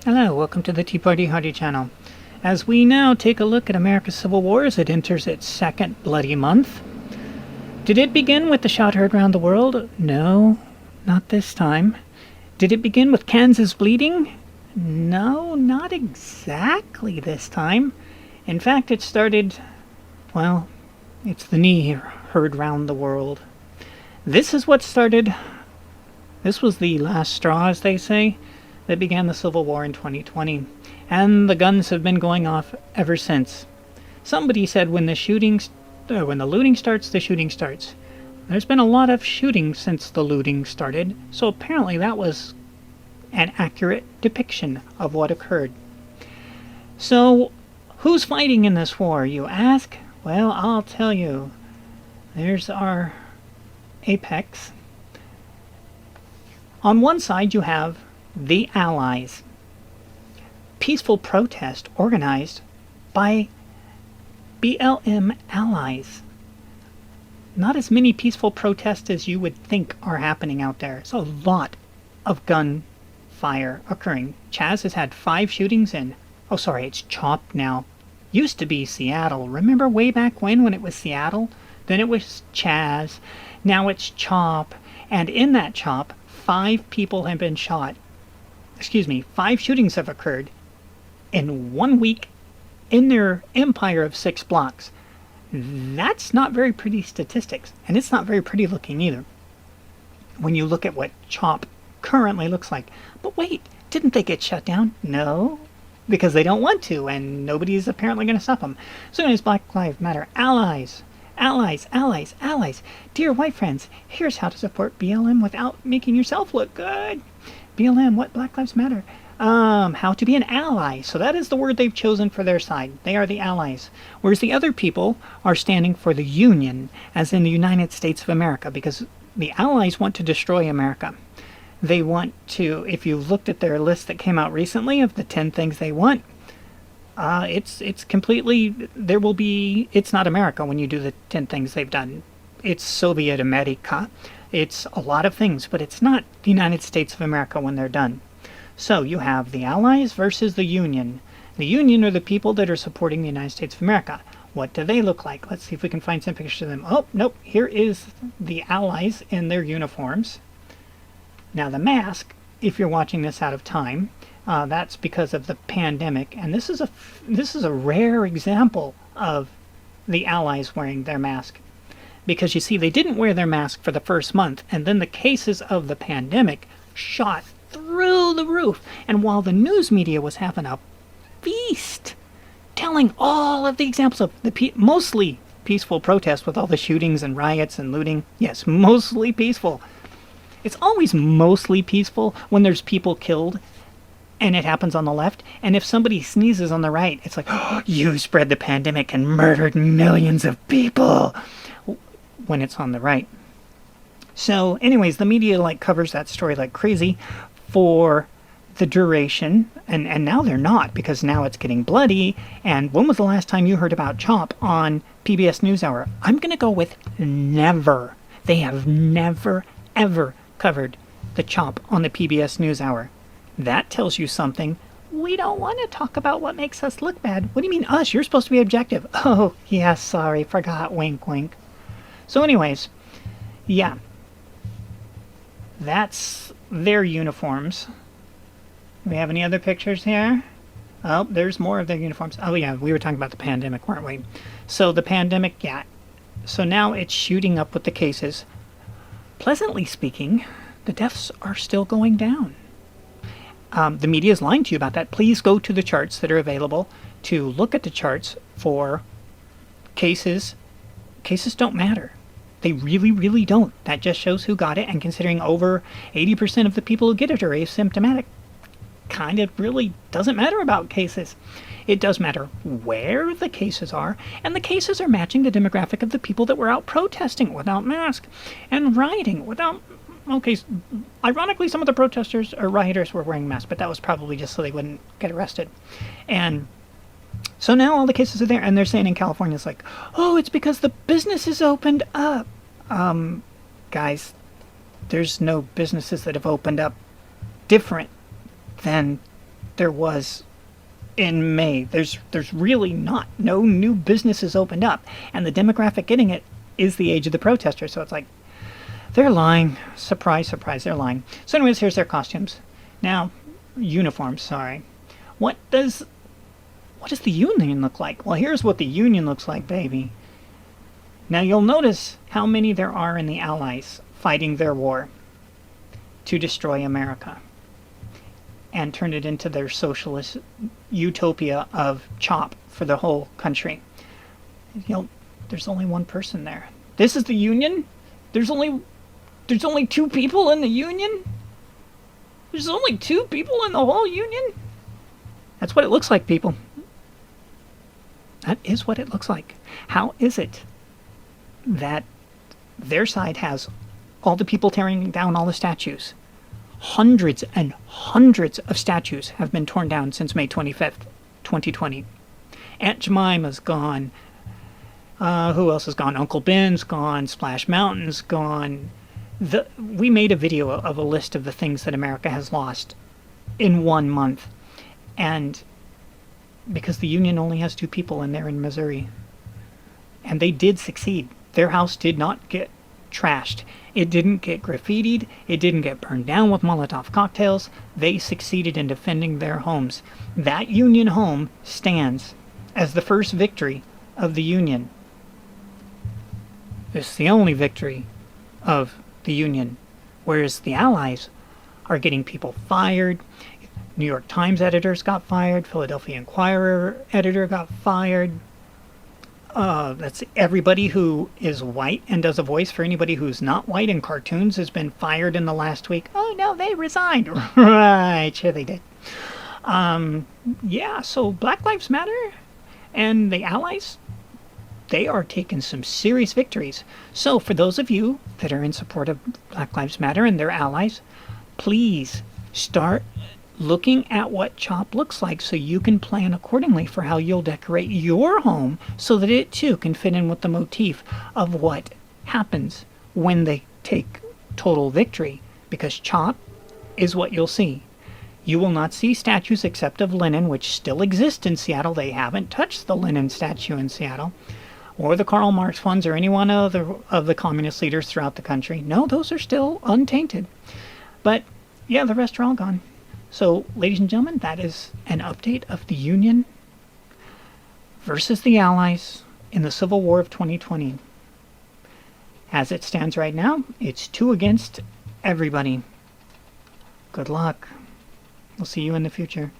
Hello, welcome to the Tea Party Hardy channel. As we now take a look at America's Civil War as it enters its second bloody month. Did it begin with the shot heard around the world? No, not this time. Did it begin with Kansas bleeding? No, not exactly this time. In fact, it started, well, it's the knee heard round the world. This is what started, this was the last straw, as they say, that began the Civil War in 2020, and the guns have been going off ever since. Somebody said when the looting starts, the shooting starts. There's been a lot of shooting since the looting started, so apparently that was an accurate depiction of what occurred. So, who's fighting in this war, you ask? Well, I'll tell you. There's our apex. On one side you have the Allies. Peaceful protest organized by BLM allies. Not as many peaceful protests as you would think are happening out there. It's a lot of gunfire occurring. Chaz has had 5 shootings in, oh sorry, it's CHOP now. Used to be Seattle. Remember way back when it was Seattle? Then it was Chaz. Now it's CHOP. And in that CHOP, 5 people have been shot. 5 shootings have occurred in 1 week in their empire of 6 blocks. That's not very pretty statistics, and it's not very pretty looking either when you look at what CHOP currently looks like. But wait, didn't they get shut down? No, because they don't want to, and nobody's apparently going to stop them. So anyways, Black Lives Matter. Allies. Allies, allies, allies. Dear white friends, here's how to support BLM without making yourself look good. BLM, what Black Lives Matter? How to be an ally. So that is the word they've chosen for their side. They are the allies. Whereas the other people are standing for the Union, as in the United States of America, because the allies want to destroy America. They want to, if you looked at their list that came out recently of the 10 things they want, it's completely, it's not America when you do the 10 things they've done. It's Soviet America. It's a lot of things, but it's not the United States of America when they're done. So you have the Allies versus the Union. The Union are the people that are supporting the United States of America. What do they look like? Let's see if we can find some pictures of them. Oh, nope. Here is the Allies in their uniforms. Now the mask, if you're watching this out of time, that's because of the pandemic. And this is a rare example of the Allies wearing their mask. Because you see, they didn't wear their mask for the first month, and then the cases of the pandemic shot through the roof. And while the news media was having a feast, telling all of the examples of the mostly peaceful protests with all the shootings and riots and looting. Yes, mostly peaceful. It's always mostly peaceful when there's people killed and it happens on the left. And if somebody sneezes on the right, it's like, oh, you spread the pandemic and murdered millions of people. When it's on the right. So anyways, the media covers that story like crazy for the duration, and now they're not, because now it's getting bloody. And when was the last time you heard about CHOP on PBS NewsHour? I'm gonna go with never. They have never ever covered the CHOP on the PBS NewsHour. That tells you something. We don't want to talk about what makes us look bad. What do you mean us? You're supposed to be objective. Oh yeah, sorry, forgot, wink wink. So anyways, yeah, that's their uniforms. Do we have any other pictures here? Oh, there's more of their uniforms. Oh yeah, we were talking about the pandemic, weren't we? So the pandemic, yeah. So now it's shooting up with the cases. Pleasantly speaking, the deaths are still going down. The media is lying to you about that. Please go to the charts that are available to look at the charts for cases. Cases don't matter. They really, really don't. That just shows who got it, and considering over 80% of the people who get it are asymptomatic, kind of really doesn't matter about cases. It does matter where the cases are, and the cases are matching the demographic of the people that were out protesting without masks and rioting without... Okay, ironically, some of the protesters or rioters were wearing masks, but that was probably just so they wouldn't get arrested. And so now all the cases are there, and they're saying in California, it's like, oh, it's because the businesses opened up. Guys, there's no businesses that have opened up different than there was in May. There's really not. No new businesses opened up. And the demographic getting it is the age of the protesters. So it's like, they're lying. Surprise, surprise, they're lying. So anyways, here's their costumes. Now, uniforms, sorry. What does the Union look like? Well, here's what the Union looks like, baby. Now you'll notice how many there are in the Allies fighting their war to destroy America and turn it into their socialist utopia of CHOP for the whole country. There's only one person there. This is the Union? There's only 2 people in the Union? There's only 2 people in the whole Union? That's what it looks like, people. That is what it looks like. How is it that their side has all the people tearing down all the statues? Hundreds and hundreds of statues have been torn down since May 25th, 2020. Aunt Jemima's gone. Who else is gone? Uncle Ben's gone. Splash Mountain's gone. We made a video of a list of the things that America has lost in 1 month. And because the Union only has 2 people and they're in Missouri. And they did succeed. Their house did not get trashed. It didn't get graffitied. It didn't get burned down with Molotov cocktails. They succeeded in defending their homes. That Union home stands as the first victory of the Union. It's the only victory of the Union. Whereas the Allies are getting people fired. New York Times editors got fired. Philadelphia Inquirer editor got fired. That's everybody who is white and does a voice for anybody who's not white in cartoons has been fired in the last week. Oh no, they resigned. Right, sure they did. Yeah, so Black Lives Matter and the Allies, they are taking some serious victories. So for those of you that are in support of Black Lives Matter and their allies, please start looking at what CHOP looks like so you can plan accordingly for how you'll decorate your home so that it too can fit in with the motif of what happens when they take total victory, because CHOP is what you'll see. You will not see statues except of Lenin, which still exist in Seattle. They haven't touched the Lenin statue in Seattle, or the Karl Marx funds, or any one of the communist leaders throughout the country. No, those are still untainted. But yeah, the rest are all gone. So, ladies and gentlemen, that is an update of the Union versus the Allies in the Civil War of 2020. As it stands right now, it's 2 against everybody. Good luck. We'll see you in the future.